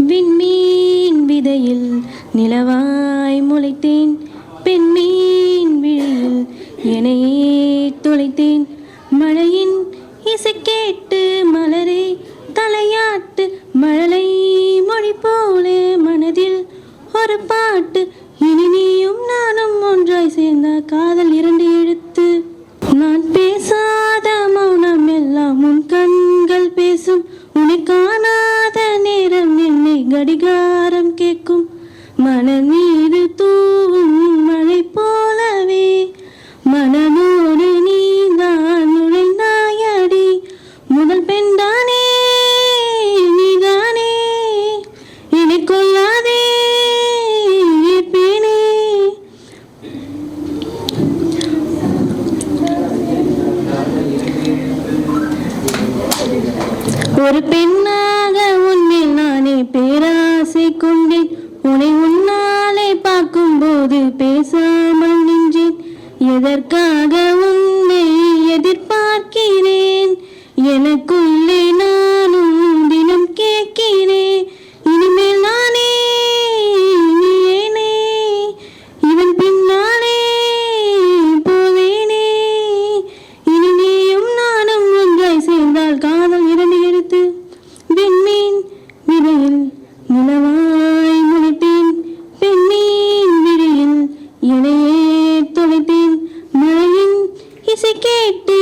விண்மீன் விதையில் நிலவாய் முளைத்தேன், பெண்மீன் விழியில் என்னையே தொலைத்தேன். மழையின் இசை கேட்டு மலரே தலையாட்டு, மழலை மொழி போல மனதில் ஒரு பாட்டு. இனி நீயும் நானும் ஒன்றாய் சேர்ந்த காதல் 2 எழுத்து. நான் பேசாத மௌனம் எல்லாம் உன் கண்கள் பேசும், உன்னை காணாத நேரம் என்னை கடிகாரம் கேட்கும். மனநீரு தூவும் மழை போலவே மனநோடு நீதான் நுழைந்தாயடி. முதல் பெண்தானே நீதானே, என்னை கொள்ளாதே பேனே. ஒரு பெண்ணாக உன்மேல் நானே பேராசை கொண்டேன், உன்னை உன்னாலே பார்க்கும்போது பேசாமல் நின்றேன். எதற்காக உன்னை எதிர்பார்க்கிறேன், எனக்குள்ளே நானும் தினம் கேட்கிறேன். இனிமேல் நானே நீ ஏனே, இவன் பின்னாலே போவேனே. இனி நீயும் நானும் ஒன்றாய் சேர்ந்தால் காதல் 2 எழுத்து. விண்மீன் விதையில் நிலவாய் முளைத்தேன், பெண்மீன் விழியில் என்னையே தொலைத்தேன். மழையின் இசை கேட்டு